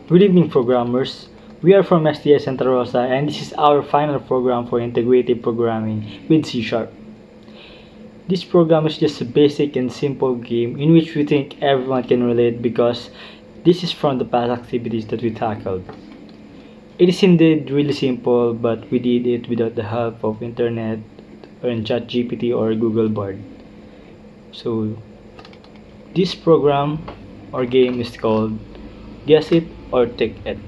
Good evening, programmers. We are from STS Santa Rosa, and this is our final program for integrative programming with C Sharp. This program is just a basic and simple game in which we think everyone can relate because this is from the past activities that we tackled. It is indeed really simple, but we did it without the help of internet and ChatGPT or Google Bard. So this program or game is called Guess It or Tic It.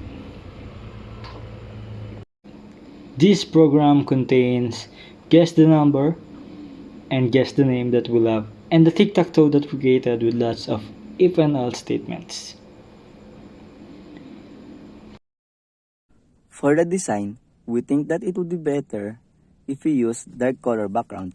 This program contains guess the number and guess the name that we love and the tic-tac-toe that we created with lots of if and else statements. For the design, we think that it would be better if we use dark color background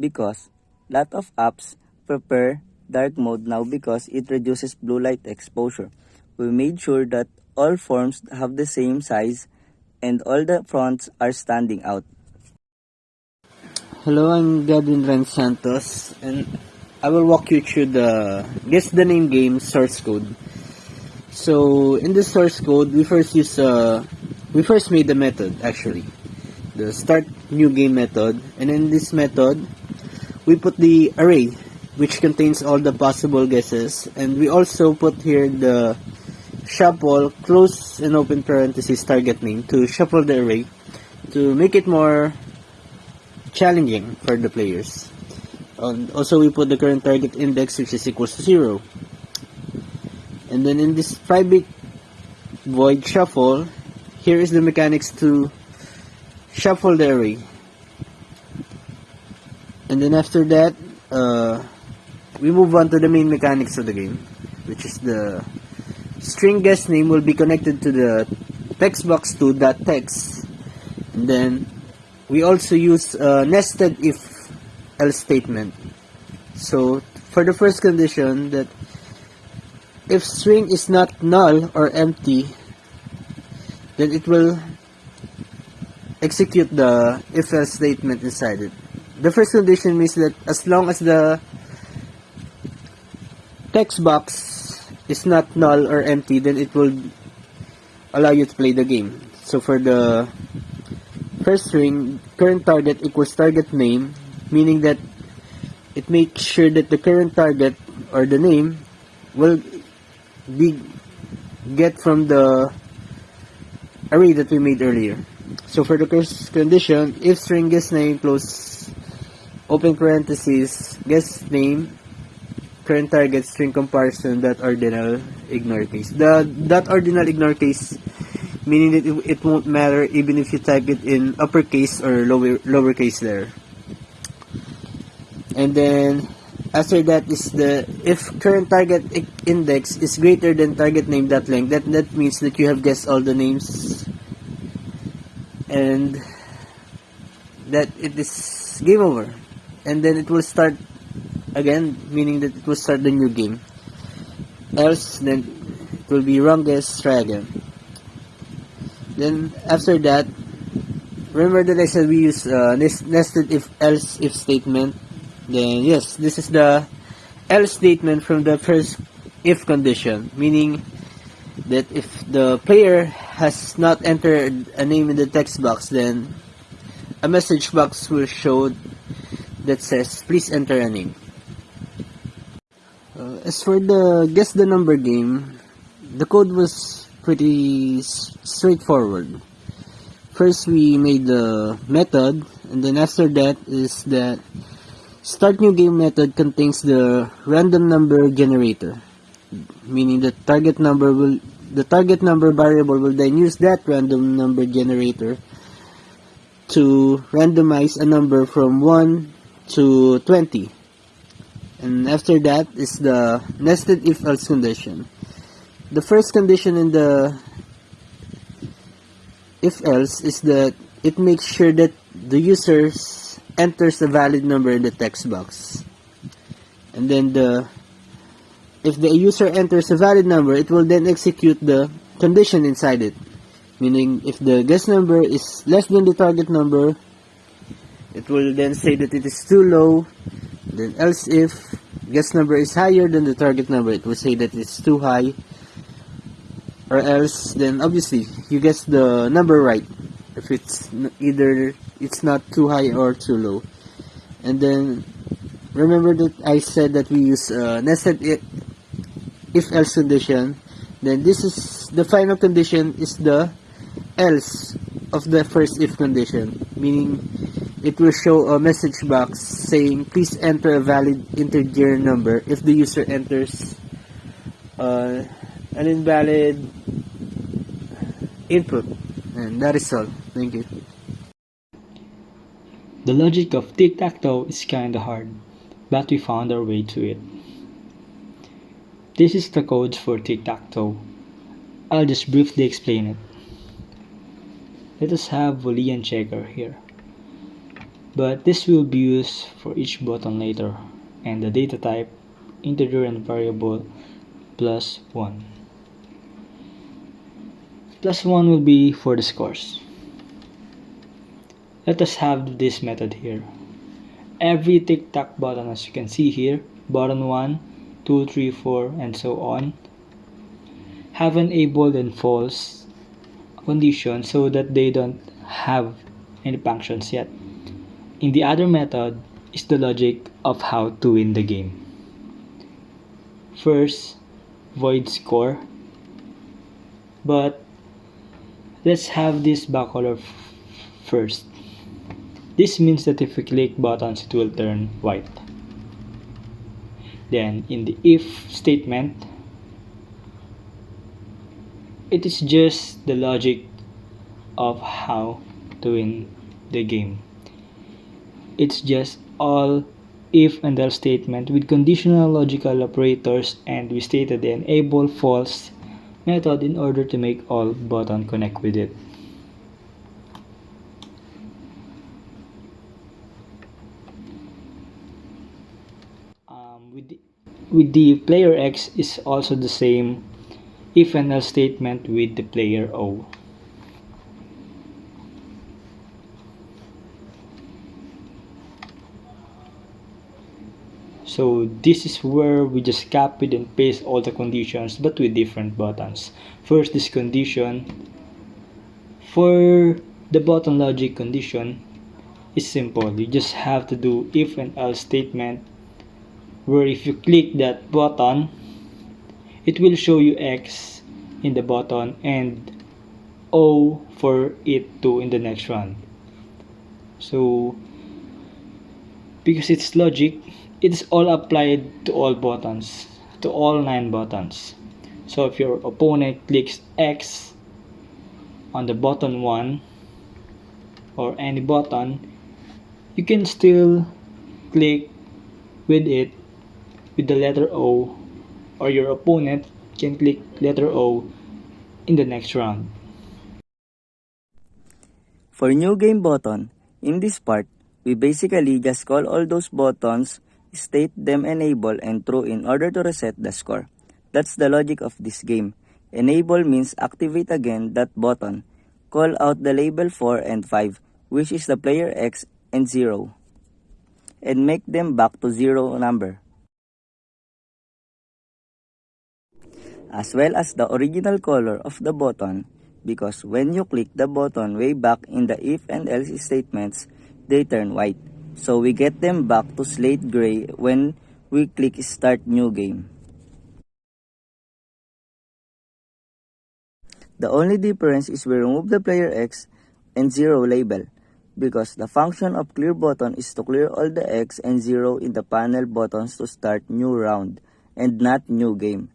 because lot of apps prefer dark mode now because it reduces blue light exposure. We made sure that all forms have the same size and all the fonts are standing out. Hello, I'm Godwin Renze Santos, and I will walk you through the Guess the Name game source code. So, in the source code, we first made the method, actually, the start new game method, and in this method, we put the array, which contains all the possible guesses, and we also put here the shuffle, close and open parenthesis target name to shuffle the array to make it more challenging for the players. Also, we put the current target index, which is equals to 0. And then in this private void shuffle, here is the mechanics to shuffle the array. And then after that, we move on to the main mechanics of the game, which is the string guess name will be connected to the text box to that text. And then we also use a nested if else statement. So for the first condition, that if string is not null or empty, then it will execute the if else statement inside it. The first condition means that as long as the text box is not null or empty, then it will allow you to play the game. So for the first string, current target equals target name, meaning that it makes sure that the current target or the name will be get from the array that we made earlier. So for the first condition, if string guess name close open parenthesis guess name current target string comparison dot ordinal ignore case. The dot ordinal ignore case meaning that it won't matter even if you type it in uppercase or lowercase there. And then after that is the if current target index is greater than target name dot length. That means that you have guessed all the names and that it is game over. And then it will start again, meaning that it will start the new game. Else, then it will be wrong guess, try again. Then after that, remember that I said we use nested if else if statement. Then yes, this is the else statement from the first if condition, meaning that if the player has not entered a name in the text box, then a message box will show that says please enter a name. As for the guess the number game, the code was pretty straightforward. First we made the method, and then after that is that start new game method contains the random number generator, meaning the target number variable will then use that random number generator to randomize a number from 1 to 20. And after that is the nested if else condition. The first condition in the if else is that it makes sure that the user enters a valid number in the text box. And then if the user enters a valid number, it will then execute the condition inside it. Meaning if the guess number is less than the target number, it will then say that it is too low. Then else if guess number is higher than the target number, it will say that it's too high. or else then obviously you guess the number right if it's either it's not too high or too low. And then remember that I said that we use nested if else condition. Then this is the final condition is the else of the first if condition, meaning it will show a message box saying please enter a valid integer number if the user enters an invalid input. And that is all. Thank you. The logic of tic-tac-toe is kinda hard, but we found our way to it. This is the codes for tic-tac-toe. I'll just briefly explain it. Let us have Boolean checker here. But this will be used for each button later, and the data type, integer and variable, plus 1. Plus 1 will be for the scores. Let us have this method here. Every tic-tac button, as you can see here, button 1, 2, 3, 4, and so on, have an able and false condition so that they don't have any functions yet. In the other method is the logic of how to win the game. First, void score, but let's have this backcolor first. This means that if we click buttons, it will turn white. Then in the if statement, it is just the logic of how to win the game. It's just all if and else statement with conditional logical operators, and we stated the enable false method in order to make all button connect with it. With the player X is also the same if and else statement with the player O. So this is where we just copied and paste all the conditions but with different buttons. First, this condition for the button logic condition is simple. You just have to do if and else statement where if you click that button, it will show you X in the button and O for it to in the next round. So because it's logic, it is all applied to all buttons, to all 9 buttons. So if your opponent clicks X on the button 1 or any button, you can still click with it with the letter O, or your opponent can click letter O in the next round. For new game button, in this part, we basically just call all those buttons, state them enable and true in order to reset the score. That's the logic of this game. Enable means activate again that button. Call out the label 4 and 5, which is the player X and 0, and make them back to 0 number, as well as the original color of the button, because when you click the button way back in the if and else statements, they turn white. So we get them back to slate gray when we click start new game. The only difference is we remove the player X and 0 label, because the function of clear button is to clear all the X and 0 in the panel buttons to start new round and not new game.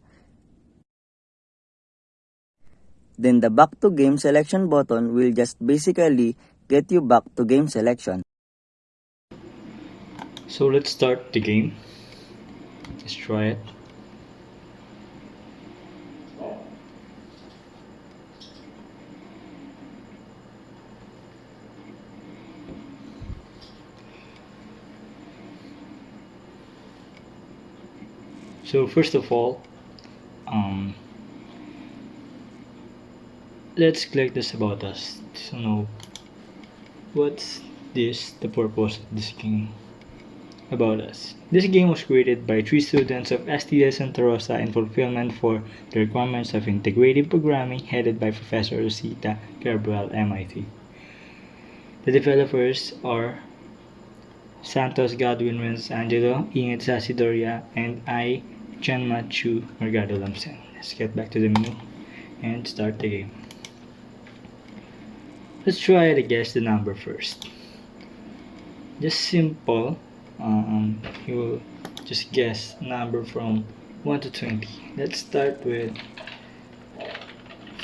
Then the back to game selection button will just basically get you back to game selection. So let's start the game. Let's try it. So first of all, let's click this about us to know what's the purpose of this game. about us. This game was created by 3 students of STS Santa Rosa in fulfillment for the requirements of integrative programming headed by Professor Rosita Gabriel, MIT. The developers are Santos, Godwin, Renze, Angelo, Ingat, Isassy Doria, and I, Chan Machu, Mergado Lamsen. Let's get back to the menu and start the game. Let's try to guess the number first. Just simple. You will just guess number from 1 to 20. Let's start with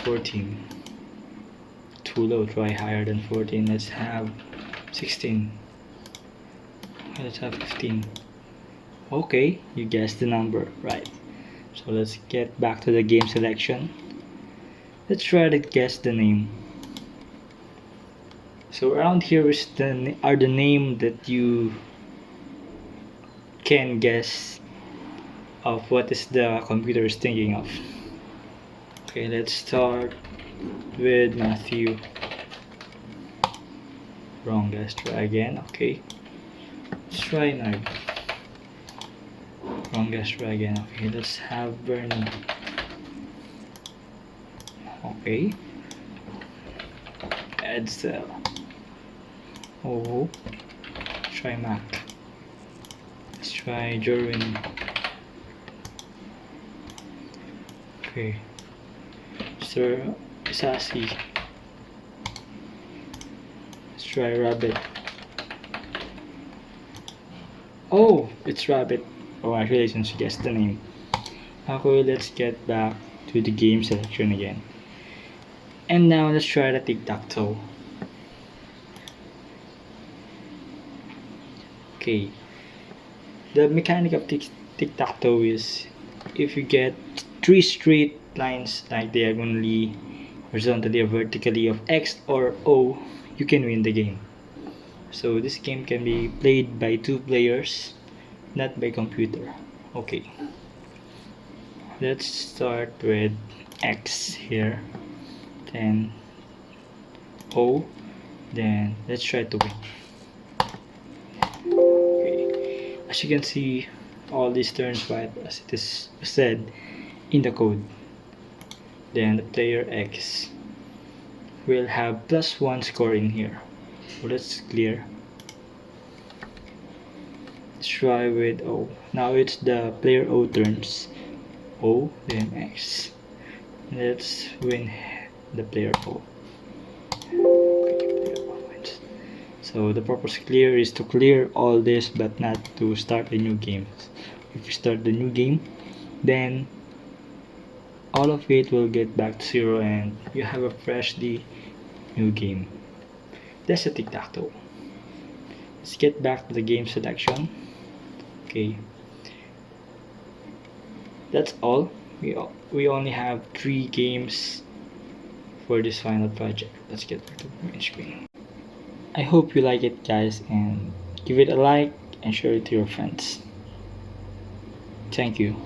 14. Too low, try higher than 14. Let's have 16. Let's have 15. Okay, you guessed the number right. So let's get back to the game selection. Let's try to guess the name. So around here are the name that you can guess of what is the computer is thinking of. Okay, let's start with Matthew. Wrong guess, try again. Okay, let's try Nerd. Wrong guess, try again. Okay, let's have Bernie. Okay, Edsel. Oh, try Mac. Let's try Jorwin. Okay, Sir Isassy. Let's try Rabbit. Oh, it's Rabbit. Oh, actually, since you guessed the name. Okay, let's get back to the game selection again. And now let's try the tic-tac-toe. Okay, the mechanic of tic-tac-toe is if you get 3 straight lines like diagonally, horizontally, or vertically of X or O, you can win the game. So this game can be played by 2 players, not by computer. Okay, let's start with X here, then O, then let's try to win. Okay, as you can see, all these turns white as it is said in the code. Then the player X will have +1 score in here. So let's clear. Let's try with O. Now it's the player O turns. O, then X. Let's win the player O. Okay, player O wins. So the purpose clear is to clear all this but not to start a new game. If you start the new game, then all of it will get back to 0 and you have a freshly new game. That's a tic-tac-toe. Let's get back to the game selection. Okay, that's all. We only have 3 games for this final project. Let's get back to the main screen. I hope you like it, guys, and give it a like and share it to your friends. Thank you.